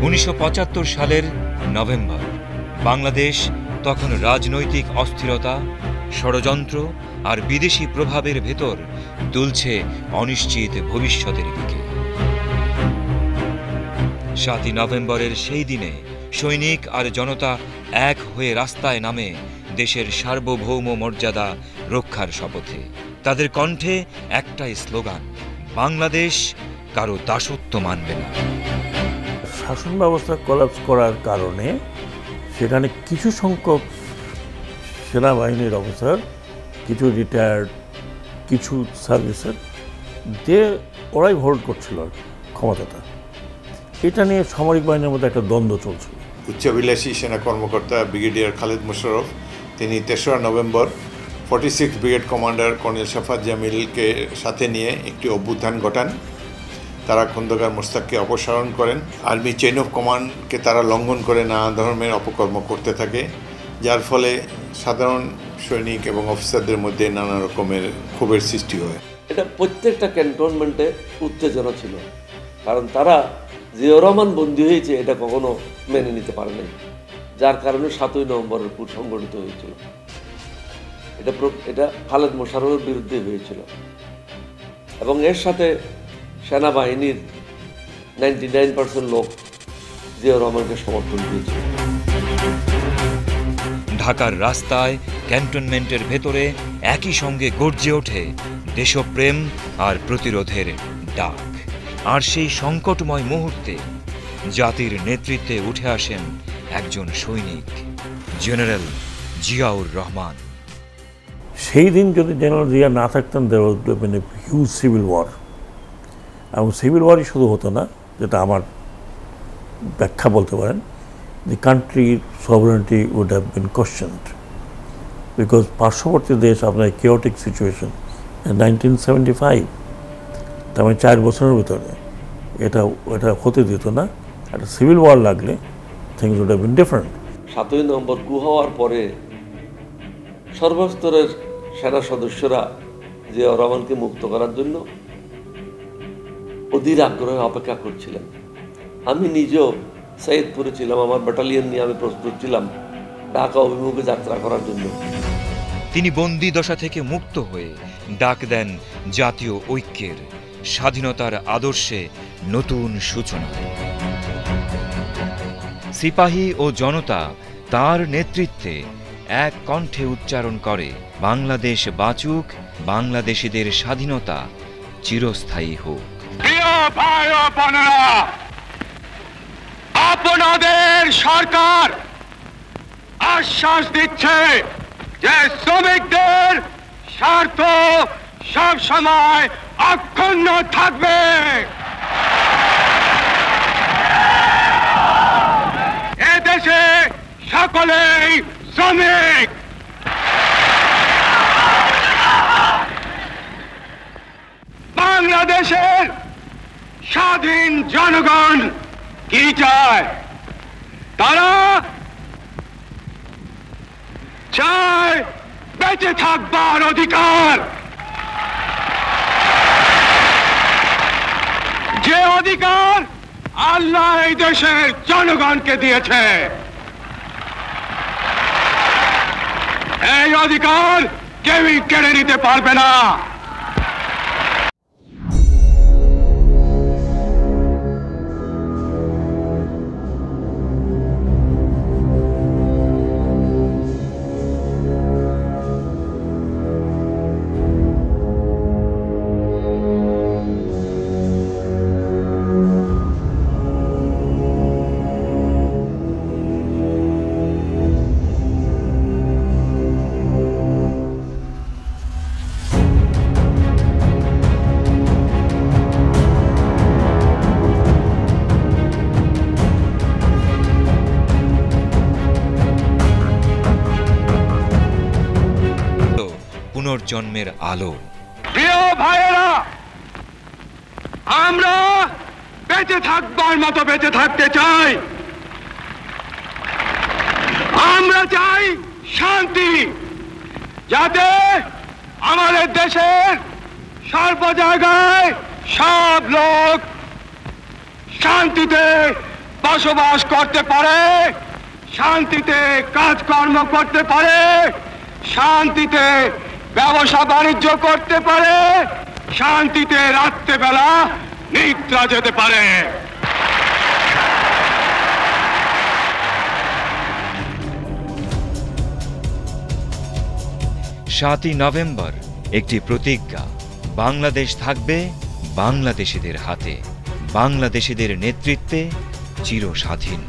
1975 সালের নভেম্বর। বাংলাদেশ তখন রাজনৈতিক অস্থিরতা, ষড়যন্ত্র আর বিদেশি প্রভাবের ভেতর দুলছে অনিশ্চিত ভবিষ্যতের দিকে। 7ই নভেম্বরের সেই দিনে সৈনিক আর জনতা এক হয়ে রাস্তায় নামে দেশের সার্বভৌম মর্যাদা রক্ষার শপথে। তাদের কণ্ঠে একটাই স্লোগান, বাংলাদেশ কারো দাসত্ব মানবে না। শাসন ব্যবস্থা কোলাপস করার কারণে সেখানে কিছু সংখ্যক সেনাবাহিনীর অফিসার, কিছু রিটায়ার্ড, কিছু সার্ভিসের ওরাই হোল্ড করছিল ক্ষমতাটা। এটা নিয়ে সামরিক বাহিনীর মধ্যে একটা দ্বন্দ্ব চলছিল। উচ্চাভিলাষী সেনা কর্মকর্তা ব্রিগেডিয়ার খালেদ মোশাররফ তিনি 3রা নভেম্বর 46 ব্রিগেড কমান্ডার কর্নেল শাফাত জামিলকে সাথে নিয়ে একটি অভ্যুত্থান ঘটান। তারা খন্দকার মোশতাককে অপসারণ করেন। আর্মি চেইন অফ কমান্ডকে তারা লঙ্ঘন করে নানা ধরনের অপকর্ম করতে থাকে, যার ফলে সাধারণ সৈনিক এবং অফিসারদের মধ্যে নানা রকমের ক্ষোভের সৃষ্টি হয়। এটা প্রত্যেকটা ক্যান্টনমেন্টে উত্তেজনা ছিল, কারণ তারা জিয়াউর রহমান বন্দী হয়েছে এটা কখনো মেনে নিতে পারে নাই, যার কারণে 7ই নভেম্বরের পুর সংগঠিত হয়েছিল। এটা খালেদ মোশাররফের বিরুদ্ধে হয়েছিল এবং এর সাথে সেনাবাহিনীর 99% লোক জিয়াউর রহমানকে সমর্থন দিয়েছিল। ঢাকার রাস্তায়, ক্যান্টনমেন্টের ভেতরে একই সঙ্গে গর্জে ওঠে দেশপ্রেম আর প্রতিরোধের ডাক। আর সেই সংকটময় মুহূর্তে জাতির নেতৃত্বে উঠে আসেন একজন সৈনিক, জেনারেল জিয়াউর রহমান। সেই দিন যদি জেনারেল জিয়া না থাকতেন, দেয়ার ওয়াজ বিন এ হিউজ সিভিল ওয়ার। এবং সিভিল ওয়ারই শুধু হতো না, যেটা আমার ব্যাখ্যা বলতে পারেন, দি কান্ট্রির sovereignty would have been questioned, because পার্শ্ববর্তী দেশ আপনার কেওটিক সিচুয়েশন 1975, তার মানে 4 বছরের ভিতরে এটা হতে দিত না। একটা সিভিল ওয়ার লাগলে things would have been different. 7ই নভেম্বর কু হওয়ার পরে সর্বস্তরের সেনা সদস্যরা জিয়াউর রহমানকে মুক্ত করার জন্য অধীর আগ্রহে অপেক্ষা করছিলেন। আমি নিজেও সৈয়দপুরে ছিলাম, আমার ব্যাটালিয়ন নিয়ে আমি প্রস্তুত ছিলাম ঢাকা অভিমুখে যাত্রা করার জন্য। তিনি বন্দি দশা থেকে মুক্ত হয়ে ডাক দেন জাতীয় ঐক্যের, স্বাধীনতার আদর্শে নতুন সূচনা। সিপাহী ও জনতা তার নেতৃত্বে এক কণ্ঠে উচ্চারণ করে, বাংলাদেশ বাঁচুক, বাংলাদেশিদের স্বাধীনতা চিরস্থায়ী হোক। প্রিয় ভাই ও বোনেরা, আপনাদের সরকার আশ্বাস দিচ্ছে যে শ্রমিকদের স্বার্থ সব সময় অক্ষুণ্ণ থাকবে। এদেশে সকলেই শ্রমিক। বাংলাদেশের স্বাধীন জনগণ কি চায়? তারা চায় বেঁচে থাকবার অধিকার, যে অধিকার আল্লাহ এই দেশের জনগণকে দিয়েছে। এই অধিকার কেউই কেড়ে নিতে পারবে না। পুনর্জন্মের আলো। প্রিয় ভাইয়েরা, আমরা বেঁচে থাকবার মতো বেঁচে থাকতে চাই। আমরা চাই শান্তি, যাতে আমাদের দেশের সর্ব জায়গায় সব লোক শান্তিতে বসবাস করতে পারে, শান্তিতে কাজকর্ম করতে পারে, শান্তিতে ব্যবসা বাণিজ্য করতে পারে, শান্তিতে রাত্রেবেলা নিদ্রা যেতে পারে। 7ই নভেম্বর একটি প্রতিজ্ঞা, বাংলাদেশ থাকবে বাংলাদেশিদের হাতে, বাংলাদেশিদের নেতৃত্বে চিরস্বাধীন।